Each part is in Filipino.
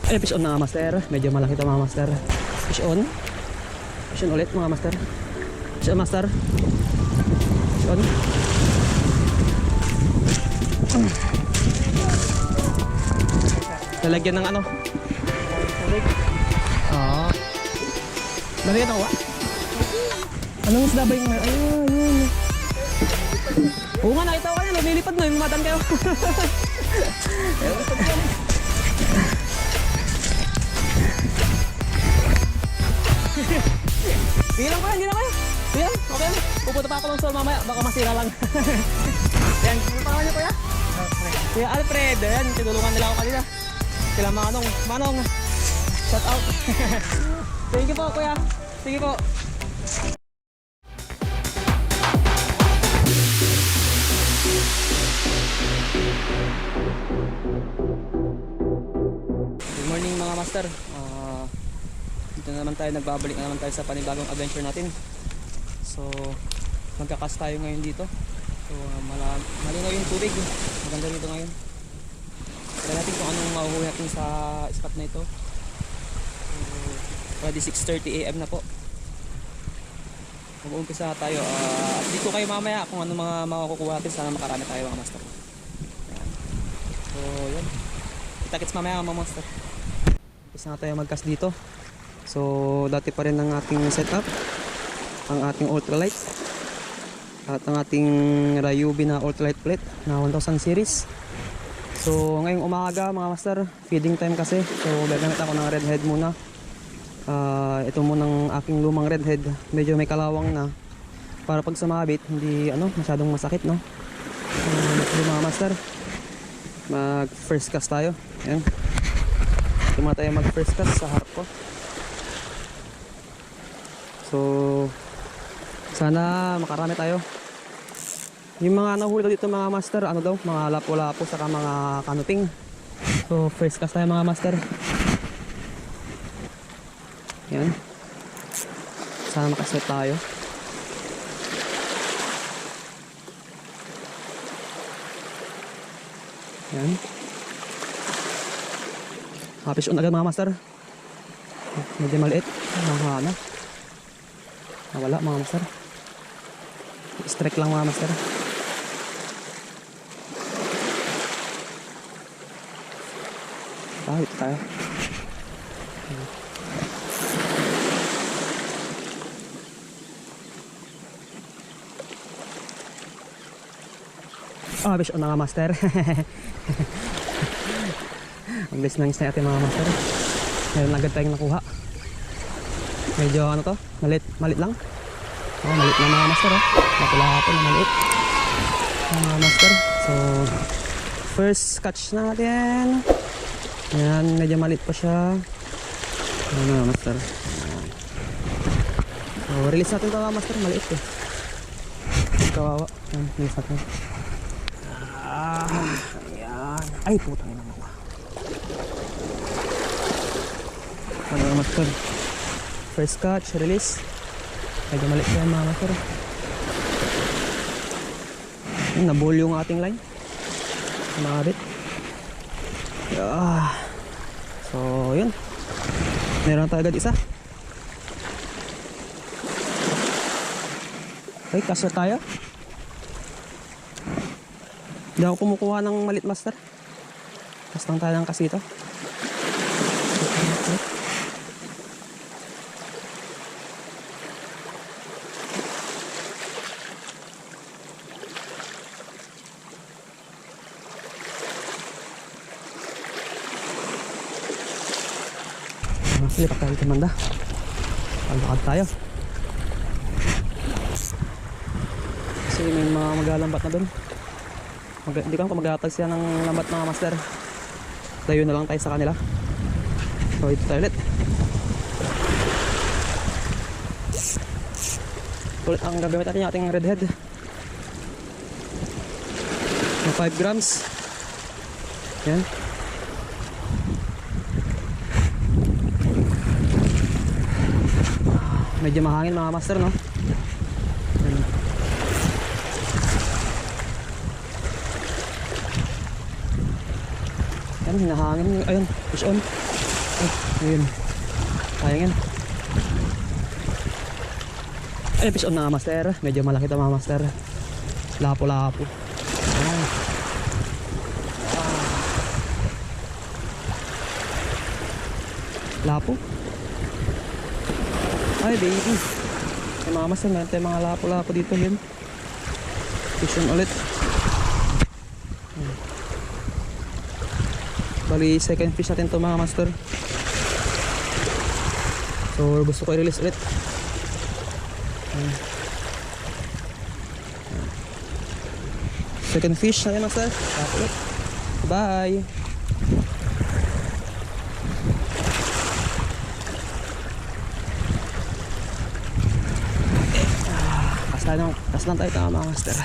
Ay, fish on mga master. Medyo malaki ito mga master. Fish on. Fish on ulit mga master. Fish on master. Fish on. Lalagyan ng ano? Ah. Lalagyan ng what? Anong isda ba yung... Ayun. Oo nga, nakita ko kayo. Naglilipad na yung matan kayo. Hindi lang kayo, hindi lang kayo. Yan, okay lang. Pupunta pa ako lang sa mamaya. Baka masira lang. Yan, ano pangalan niyo kuya? Kuya Alfred. Yan, tinulungan nila ako kanina. Sila Manong. Manong, shout out. Thank you po kuya. Sige po. Good morning mga master. Dito na naman tayo, nagbabalik na naman tayo sa panibagong adventure natin. So magkakas tayo ngayon dito. So malinaw yung tubig, maganda dito ngayon. Try natin kung anong mahuhuli natin sa spot na ito. So already 6:30 AM na po. Mag-uumpisa tayo. Dito kayo mamaya kung ano mga makukuha natin. Sana makarami tayo mga master. Ayan. So yan, kita-kits mamaya mga master. Umpisa na tayo magcast dito. So dati pa rin ang ating setup, ang ating ultralight at ang ating Ryobi na ultralight plate na 1000 series. So ngayong umaga mga master, feeding time kasi. So gagamit ako ng redhead muna. Ito munang aking lumang redhead, medyo may kalawang na para pag sumabit hindi masyadong masakit, no. Mga master, mag first cast tayo. Ayan, tuma tayo mag first cast sa harap ko. So sana makarami tayo. Yung mga nahuli dito mga master, mga lapo-lapo saka mga kanuting. So first cast tayo mga master. Yan, sana makaset tayo. Yan, fish on agad mga master. Medyo maliit, wala mga master. Strike lang mga master. Ito tayo. Fish on mga master. Ang bilis ng isna natin mga master. Meron agad tayong nakuha. Medyo malit lang. Malit lang mga master. Lapo-lapo na maliit mga master. So first catch natin. Yan, medyo maliit pa siya. Mga master. So release natin ito mga master. Maliit eh. Kawawa. Yan, release natin. Ayan. Ay, putang ina mo. Mga master. First catch, release. Medyo maliit yan mga master. Nabull yung ating line. Kumabit. So yun, meron tayo agad isa. Okay, cast tayo. Hindi ako kumukuha ng malit master. Cast lang tayo ng kasito. Lipat tayo sa banda. Paglakad tayo. Kasi may mga magalambat na doon. Hindi ko mag-aatag siya ng lambat mga master. Tayo na lang tayo sa kanila. So ito tayo ulit. Ulit ang gagamit natin yung ating redhead na 5 grams. Yan. Medyo mahangin mga master, no? Yan, hinahangin. Ayun, fish on. Ayun. Sayang yan. Ay, fish on na master. Medyo malaki ito mga master. Lapo-lapo. Ay. Lapo. Ay, baby. Ay, mga master, meron tayong mga lapo-lapo dito. Yun. Fish on ulit. Bali, second fish natin to mga master. So, gusto ko i-release ulit. Second fish natin master. Lapo ulit. Bye! Tas lang tayo tama mga master.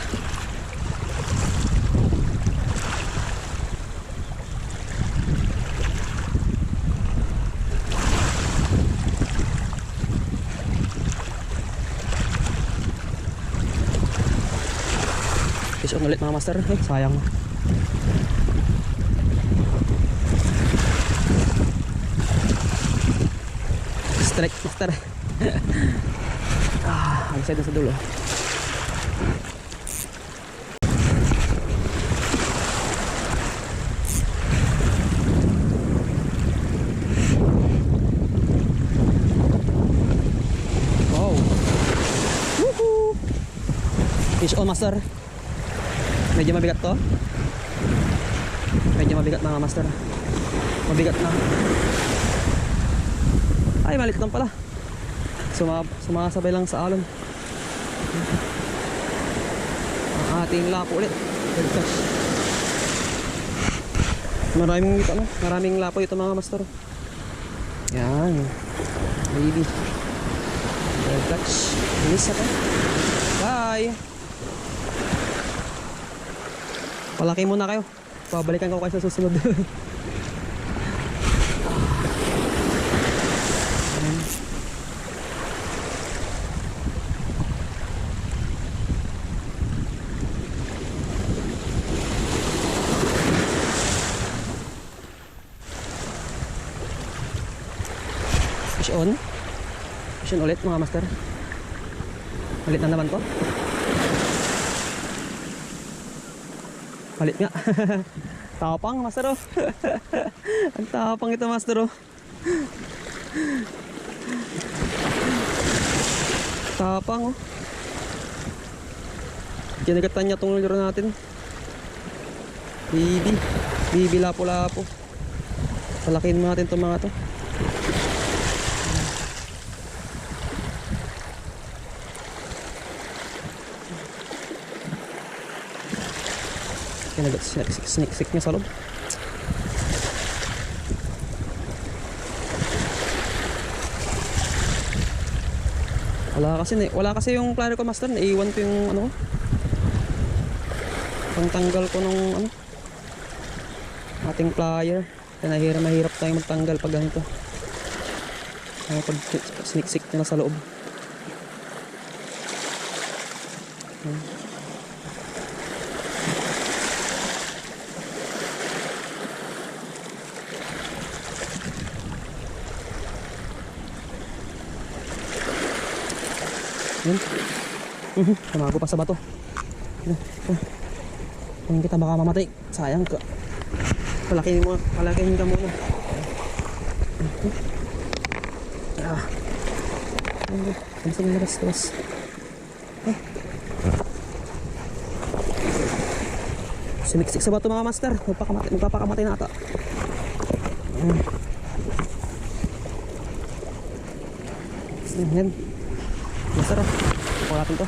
Fish on ulit mga master. Ay, sayang. Strike master. Ang side sa dulo. Wow. Woohoo! Fish on master. Medyo mabigat to. Medyo mabigat mga master. Mabigat na. Ay, maliit lang pala. Sumasabay lang sa alon. Ang ating lapo ulit. Maraming lapo ito mga master. Yan. Baby. Red catch. Bilis ako. Bye. Palaki muna kayo. Pabalikan ko kayo sa susunod. Fish on. Fish on ulit mga master. Malit na naman to. Malit nga. Tapang master oh. Ang tapang ito master oh. Tapang oh. Kinagatan niya itong laro natin. Bibi lapo-lapo. Palakin mo natin itong mga to. Sneak niya sa loob. Wala kasi yung plier ko master. Naiwan ko yung ano ko. Pangtanggal ko nung ano ating plier. Kaya mahirap tayong magtanggal pag ganito. Pag sneak niya sa loob. Tumago pa sa bato. Kung kita baka mamatay. Sayang ka. Palakihin ka muna. Ano sa mga labas? Siniksik sa bato mga master. Magpapakamatay na ata. Yan. Master oh. Pagka natin to.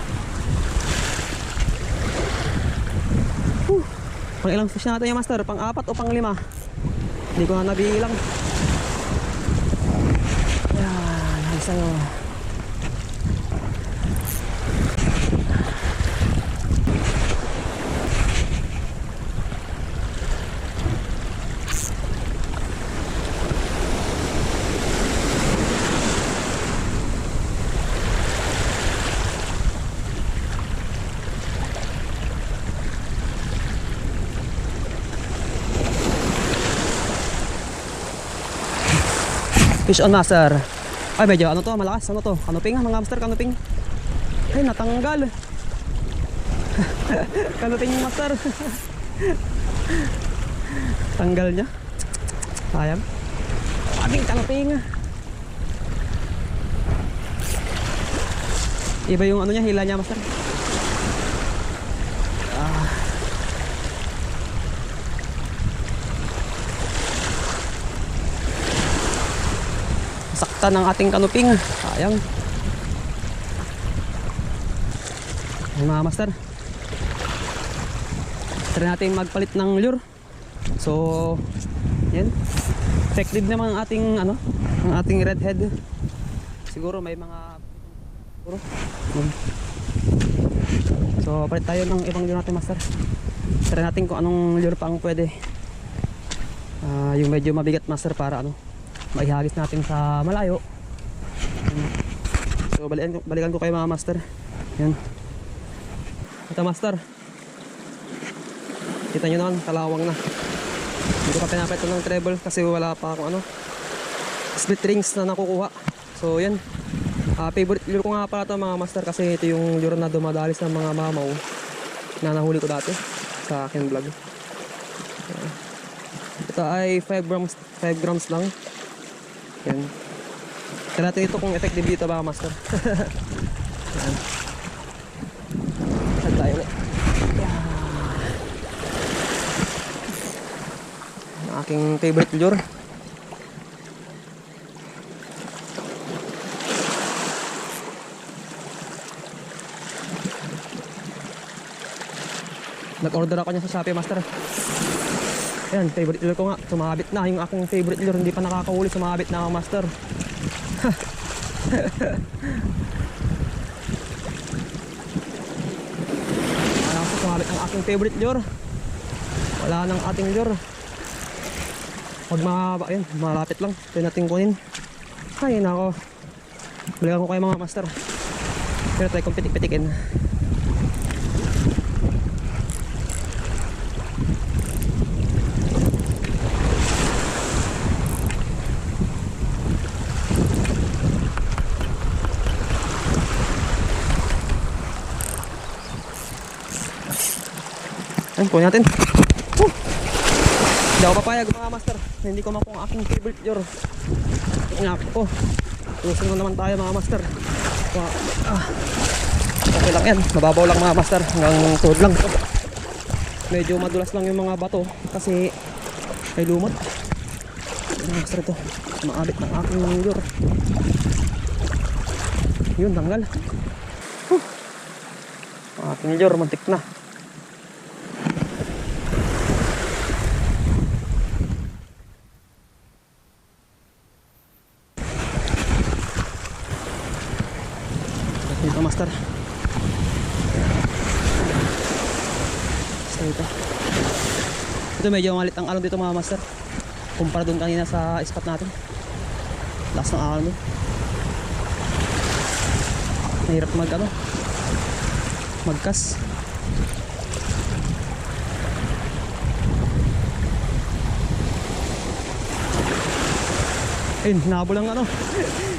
Pang ilang fish natin yung master? Pang 4 o pang 5? Hindi ko na nabilang. Yan. Isa yun. Fish on master. Ay medyo ano to, malakas. Ano to? Kanuping mga master, kanuping. Ay natanggal. Kanuping yung master. Tanggal niya. Sayang. Kaming kanuping. Iba yung ano niya, hila niya master. Saktan ng ating kanuping. Sayang. Ay, mga master, try natin magpalit ng lure. So yan, effective naman ang ating ano, ang ating redhead. Siguro may mga siguro. So palit tayo ng ibang lure natin master. Try natin kung anong lure pa ang pwede. Yung medyo mabigat master para ano, maihagis natin sa malayo. So balikan ko kayo mga master. Yan. Ito master. Kita nyo naman, kalawang na. Hindi ko pa pinapit ng treble kasi wala pa akong ano, split rings na nakukuha. So yan. Favorite lure ko nga pala ito mga master kasi ito yung lure na dumadalis ng mga mamaw na nahuli ko dati sa akin vlog. Ito ay 5 grams lang. Yan. Kaya natin ito kung effective dito ba master. Yan. Saan tayo ulit? Ang aking favorite lure. Nag-order ako niya sa Shopee master. Ayan, favorite lure ko nga. Sumabit na yung aking favorite lure. Hindi pa nakakahuli, sumabit na ako master. Wala ko sumabit ang aking favorite lure. Wala nang ating lure. Huwag ayun, malapit lang. Pwede natin kunin. Ay nako, balikan ko kayo mga master. Pero tayo kong pitik-pitikin. Ayan, kunin natin. Hindi ako papayag mga master, hindi ko makuha ang aking favorite lure. Nako, tusin na naman tayo mga master. Okay lang yan, mababaw lang mga master, hanggang tuhod lang. Medyo madulas lang yung mga bato kasi may lumot. Mga master, ito maabit ng aking lure. Yun, tanggal. Aking lure, mantik na. Dito master. So ito medyo malit ang alon dito mga master kumpara doon kanina sa spot natin. Lakas ng alon doon. Mahirap magkas. Ayun, hinahabol ng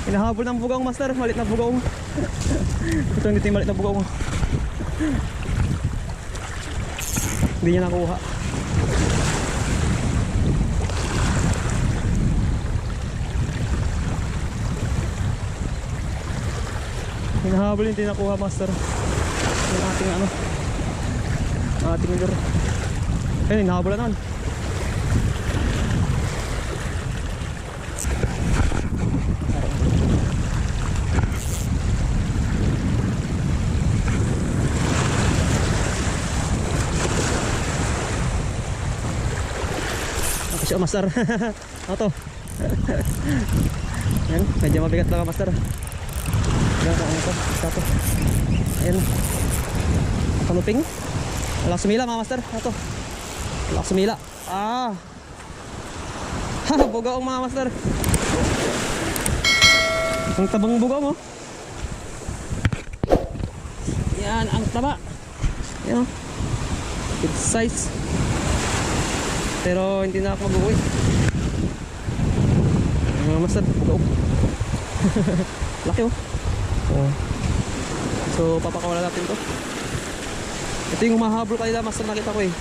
hinahabol ng bugong master, malit na bugong. Ito yung malit na bugong. Hindi niya nakuha. Hinahabol yung tinakuha master. Yung ating lure. Ayun, hinahabol na naman. Siya master. Ano to? Ayan, medyo mabigat lang master. Ayan, ano to? Isa to. Ayan. Kanuping. Wala sumila mga master. Ano to? Wala sumila. Bugaong mga master. Ang tabang bugaong Yan, ang taba. Yan. Good size. Pero hindi na ako mag-uwi. Mga master, bugaw. Laki oh. Oh. So papakawala natin to. Ito yung mahabol kanila master, nakita ko eh.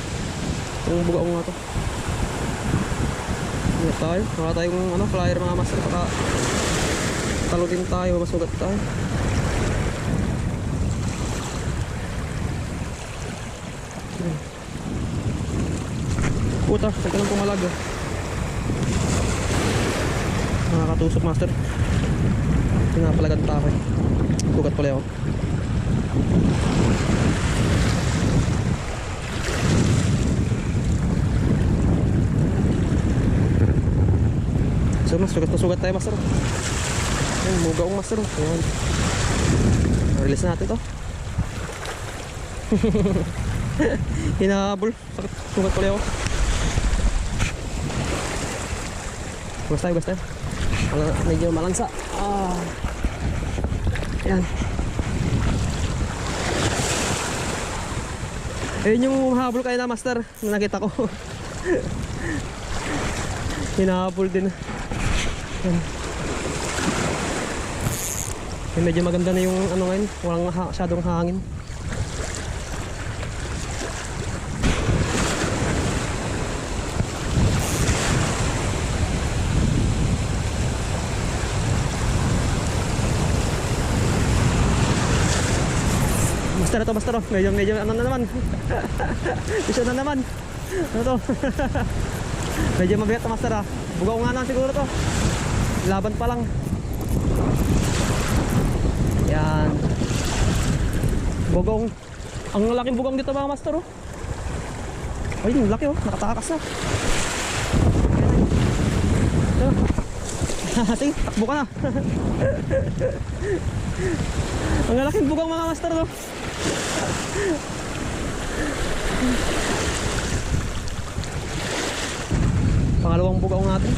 Yung bugaw nga to. Wala tayo. Wala tayong ano, flyer mga master. Baka talo din tayo, masugat tayo. Puta, saan ka nang pumalag oh. Nakakatusok master. Pinapalagan pa ako eh. Bugat pala ako. So mas sugat na sugat tayo master. Ayan, mugaong master. Ayan. Release natin to. Hinahabol. Sakit. Sugat pala ako. Basta tayo, basta tayo. Medyo malansa. Ayan. Ayun yung habol kayo na master na nakita ko. Hinahabol din. Ayan. Medyo maganda na yung ano ngayon. Walang masyadong hangin. Master na to, master oh. Medyo ano na naman. Isa na naman. Ano to? Medyo mabigat na master ah. Bugaw nga naman siguro to. Laban pa lang. Yan. Bugong. Ang laking bugong dito mga master oh. Ay, yung laki oh. Nakatakas na. Sige, takbo ka na. Ang laking bugong mga master oh. Pangalawang bugaw natin.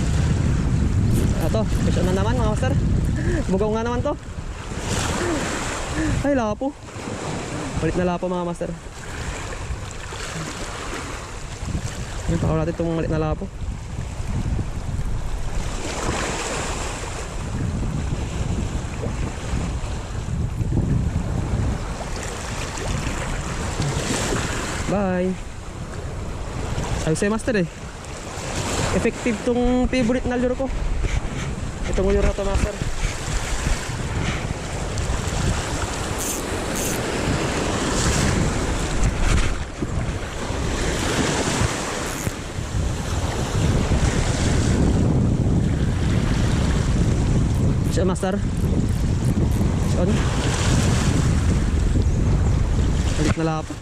Ito, isa na naman mga master. Bugaw nga naman to. Ay, lapo. Palit na lapo mga master. Ayan, pakaw natin itong malit na lapo. Bye. Sabi sa'yo master eh, effective tong favorite na lure ko. Itong lure na to master. Siya master. On. Balik na lapo.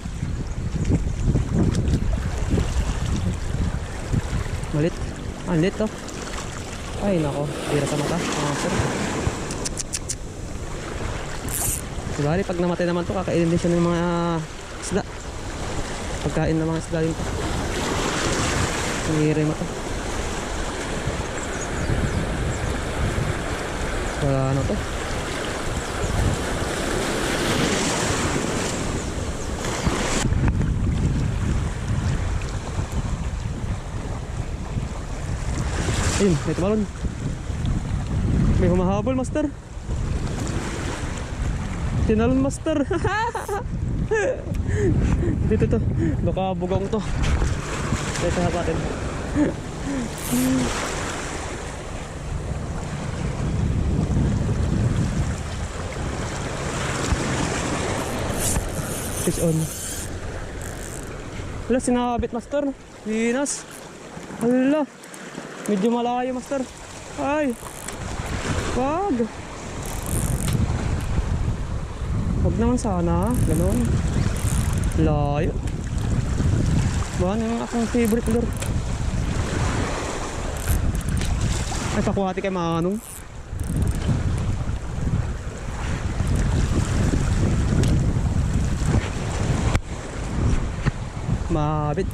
Malit. Malit to. Ay nako, tira sa mata. Sabali pag namatay naman to, kakainin din siya ng mga isda. Pagkain ng mga isda din to. Nangiray mo to. Wala ano to. Ayun, may tumalon. May humahabol master. Tinalon master. Dito to. Baka bugong to. Dito sa natin. Fish on. Wala, sinabit master. Hinas. Wala. Medyo malayo master. Ay. Wag. Wag naman sana. Ganon. Layo. Buwan yung akong favorite lure. Ay, pakuhati kay Manong. Mabit.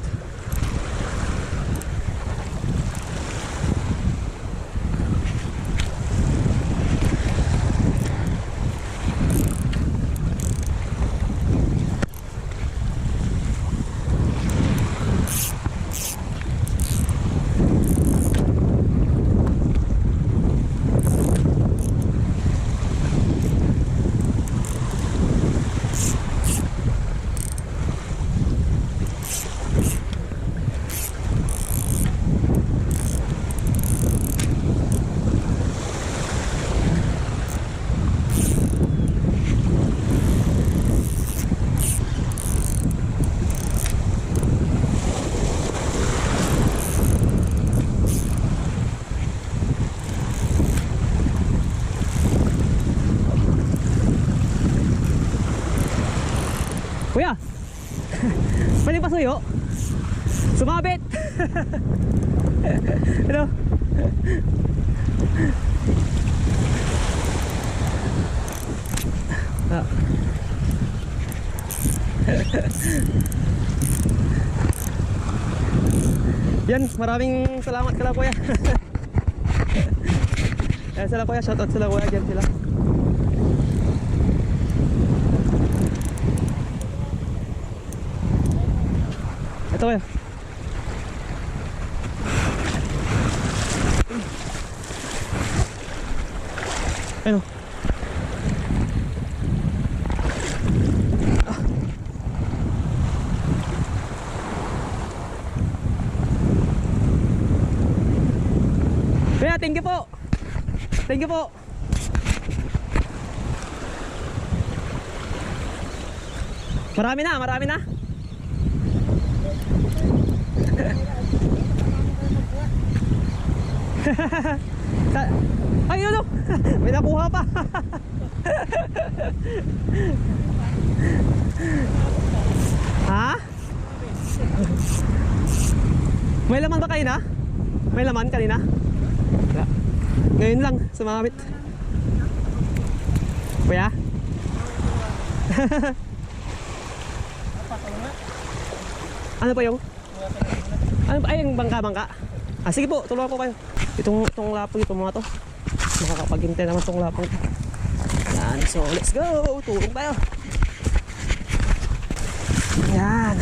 Sumabit! Ano? Ah. Yan, maraming salamat kala kuya. Yan sila kuya, shoutout sila kuya, dyan sila. Ito kuya. Ano? Kuya, thank you po. Thank you po. Marami na, marami na. Ay, ano? May nakuha pa. Ha? May laman ba kayo na? May laman kanina? Wala. Ngayon lang, sumamit. Kuya? Ano pa yung? Ano pa? Ay, yung bangka-bangka. Ah, sige po, tulungan ko kayo. Itong lapong ito mga to. Makakapaghintay naman itong lapong ito. Yan, so let's go. Tulong tayo. Yan.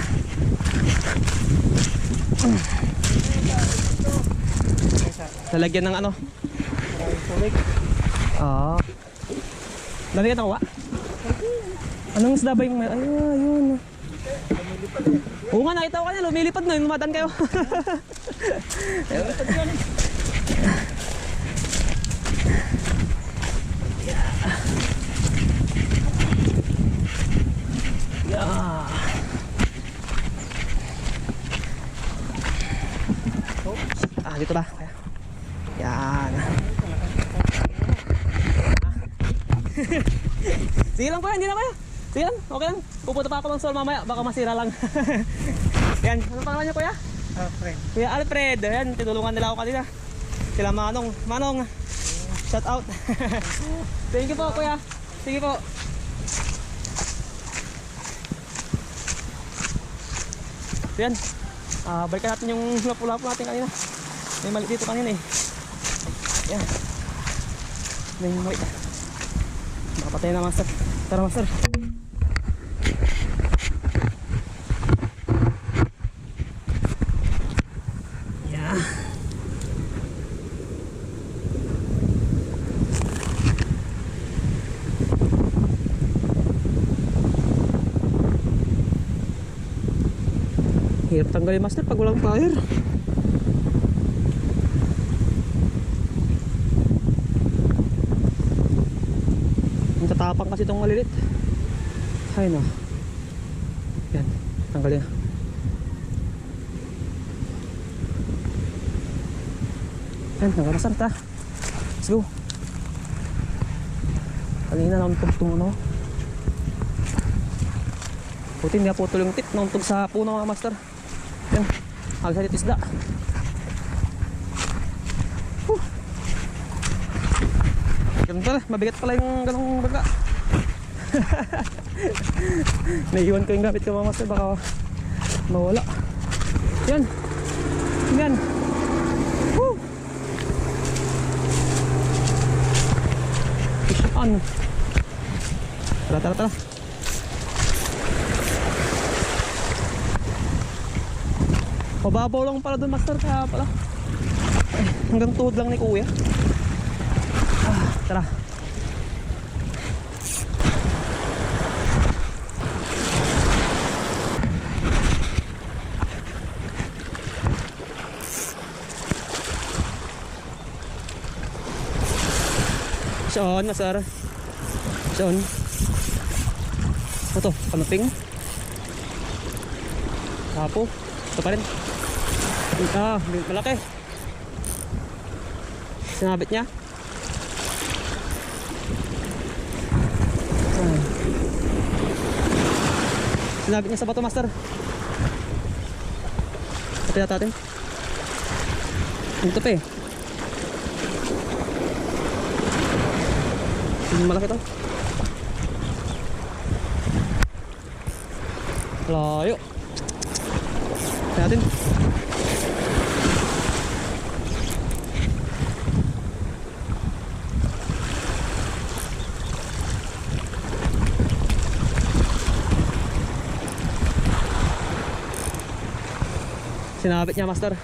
Lalagyan ng ano? Oo. Lalagyan ng wa? Anong isda ba yung may... Ayun. Oo nga, nakita ko kanina. Lumilipad na. Lumadan kayo. Lumilipad yun eh. Yeah. Ah, dito ba? Yan. Sige lang po yan, hindi na kayo. Sige lang, okay lang. Pupunta pa ako ng sol mamaya, baka masira lang. Yan, ano pangalan niyo kuya? Alfred. Kuya Alfred, yan, tinulungan nila ako kanina. Sila Manong. Manong, shout out. Thank you po kuya. Sige po. Yan, balikan natin yung lapu-lapu natin kanina. May mali dito kanina eh. Yan. May mali. Makapatay na master. Tara master. Yan. Hirap tanggalin master pag walang fire. Tatapang kasi itong malilit. Ay no. Yan, tanggalin na. Yan, nagkakasar ta. Let's go. Kanina nauntog itong ano. Puti hindi na putol yung tip. Nauntog sa puno mga master. Yan, agsalit isda. Ganun pala, mabigat pala yung ganong baga. Naiiwan ko yung gamit ko mga master, baka mawala. Yan. Yan. Woo! Fish on. Tara, tara, tara. Mababaw lang pala doon master, kaya pala hanggang tuhod lang ni kuya. Tara. Saan masara? Saan? Ito, kanuping. Tapo. Ito pa rin. Ah, malaki. Sinabit niya. Sinabit niya sa bato master. Ito yata natin. Ito pa eh. Malaki to. Layo. Ito natin. Sinabit niya, master.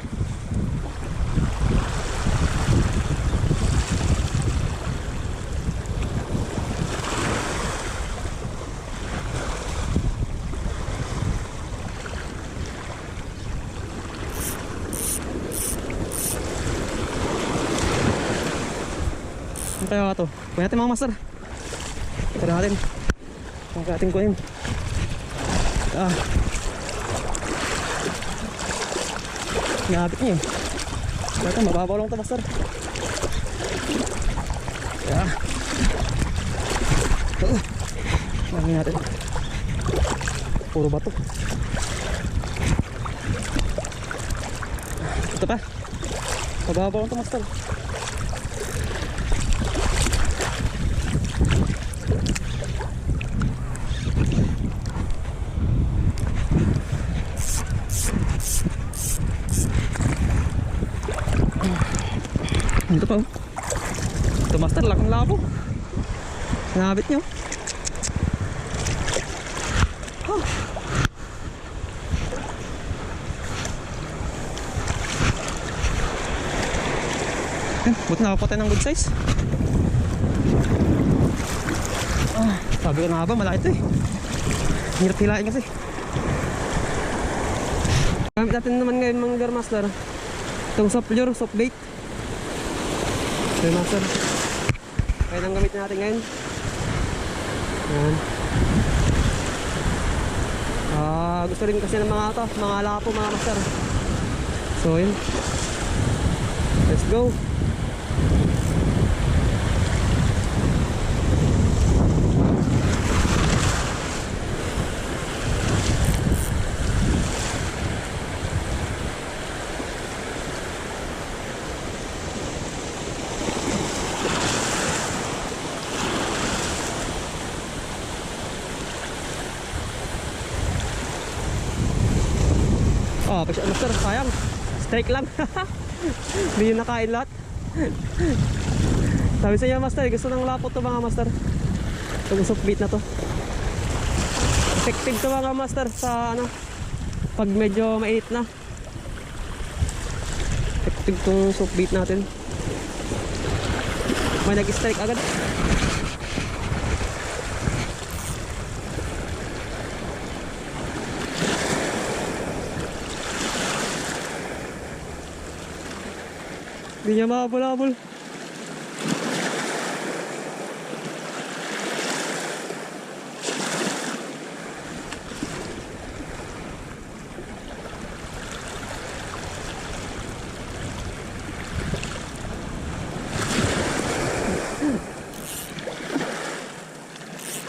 Ano kaya ito? Kunin natin mga master. Tara natin. Kung kaya natin kunin. Nabit niya eh. Ito, mababaw lang ito, master. Lagyan natin. Puro bato. Ito pa. Mababaw lang ito, master. Ito pa. Ito, master, laking labo. Nabit nyo. Buti nakapatay ng good size. Sabi ko na ba, malaki ito eh. Hirap hilain kasi. Gamit natin naman ngayon mga gar, master. Itong soft lure, soft bait. Okay, master. Kaya nang gamitin natin ngayon. Yan. Gusto rin kasi ng mga lapo, mga master. So yun. Let's go. Pasya, master, sayang. Strike lang. Hindi yung nakain lahat. Sabi sa inyo, master, gusto ng lapot to mga master. Itong soft bait na to. Effective to mga master sa ano, pag medyo mainit na. Effective tong soft bait natin. May nag-strike agad. Hindi niya mahabol-habol.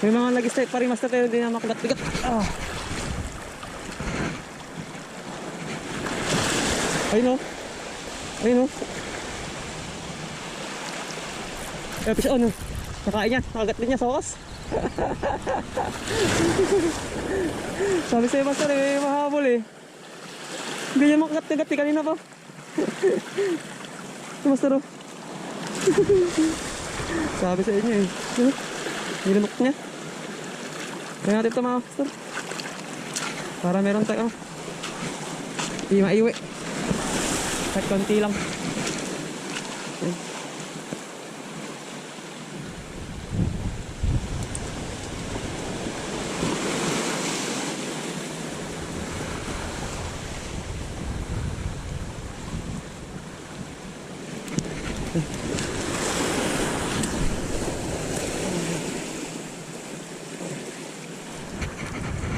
May mga nag-strike pa rin master pero hindi na makagat-bigat. Ayun o. Ayun o. Kaya pisyo ano, nakain niya, nakagat din niya sa okas. Sabi sa'yo master eh, mahabol eh. Hindi niya makagat-nagat eh, kanina pa. Ito master oh. Sabi sa inyo eh. Nilamak niya. Kaya natin ito mga master. Para meron tayo hindi maiwi. Kahit konti lang.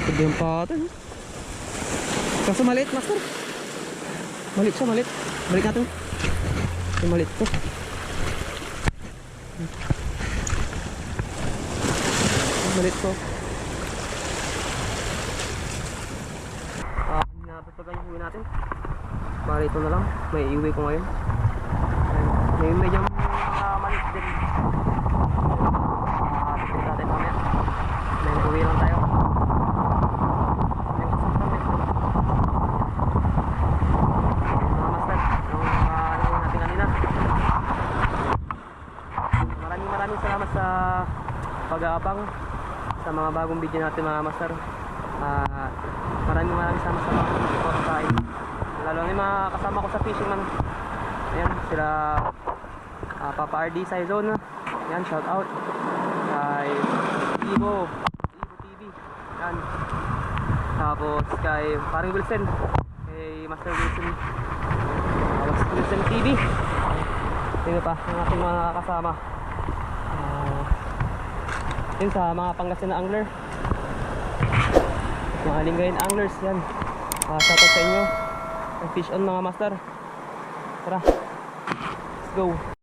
Pwede yung patin. Kaso maliit master. Maliit siya, maliit. Balik natin. Yung maliit to. Maliit to. Hindi na pagpagan yung huli natin. Bali ito na lang, may iwi ko ngayon. May medyo maliit din. Titigil natin mamaya. May uwi lang tayo. Yung kasama natin. Mga master, yung nalawin natin kanina. Maraming salamat sa pag-aabang sa mga bagong video natin mga master. Maraming salamat sa mga support sa akin. Lalo na yung mga kasama ko sa fishing man. Ayan, sila Papa RD sa Zone. Yan, shout out kay Ivo TV. Yan. Tapos kay Paring Wilson, kay Master Wilson, Wilson TV. Sino pa ang ating mga kasama? Yun sa mga Pangasinan angler, mga Lingayen anglers. Yan, shout out sa inyo. Fish on mga master. Tara, let's go.